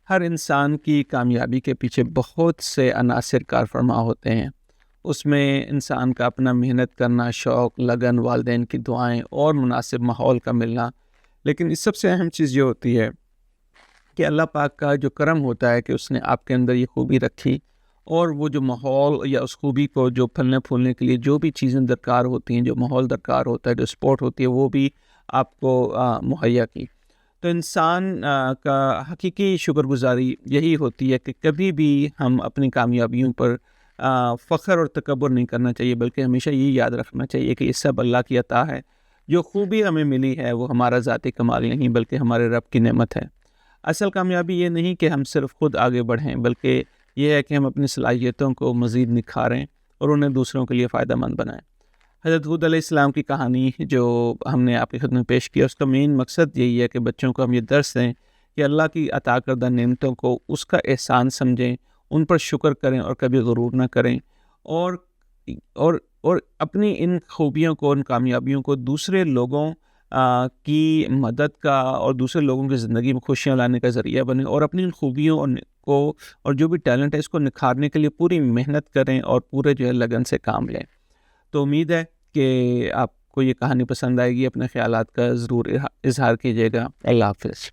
ہر انسان کی کامیابی کے پیچھے بہت سے عناصر کار فرما ہوتے ہیں۔ اس میں انسان کا اپنا محنت کرنا، شوق، لگن، والدین کی دعائیں اور مناسب ماحول کا ملنا، لیکن اس سب سے اہم چیز یہ ہوتی ہے کہ اللہ پاک کا جو کرم ہوتا ہے کہ اس نے آپ کے اندر یہ خوبی رکھی، اور وہ جو ماحول یا اس خوبی کو جو پھلنے پھولنے کے لیے جو بھی چیزیں درکار ہوتی ہیں، جو ماحول درکار ہوتا ہے، جو سپورٹ ہوتی ہے، وہ بھی آپ کو مہیا کی۔ تو انسان کا حقیقی شکر گزاری یہی ہوتی ہے کہ کبھی بھی ہم اپنی کامیابیوں پر فخر اور تکبر نہیں کرنا چاہیے، بلکہ ہمیشہ یہ یاد رکھنا چاہیے کہ یہ سب اللہ کی عطا ہے۔ جو خوبی ہمیں ملی ہے وہ ہمارا ذاتی کمال نہیں، بلکہ ہمارے رب کی نعمت ہے۔ اصل کامیابی یہ نہیں کہ ہم صرف خود آگے بڑھیں، بلکہ یہ ہے کہ ہم اپنی صلاحیتوں کو مزید نکھاریں اور انہیں دوسروں کے لیے فائدہ مند بنائیں۔ حضرت ہود علیہ السلام کی کہانی جو ہم نے آپ کی خدمت میں پیش کی، اس کا مین مقصد یہی ہے کہ بچوں کو ہم یہ درس دیں کہ اللہ کی عطا کردہ نعمتوں کو اس کا احسان سمجھیں، ان پر شکر کریں اور کبھی غرور نہ کریں، اور اور اور اپنی ان خوبیوں کو، ان کامیابیوں کو دوسرے لوگوں کی مدد کا اور دوسرے لوگوں کی زندگی میں خوشیاں لانے کا ذریعہ بنیں، اور اپنی ان خوبیوں کو اور جو بھی ٹیلنٹ ہے اس کو نکھارنے کے لیے پوری محنت کریں اور پورے جو ہے لگن سے کام لیں۔ تو امید ہے کہ آپ کو یہ کہانی پسند آئے گی۔ اپنے خیالات کا ضرور اظہار کیجیے گا۔ اللہ حافظ۔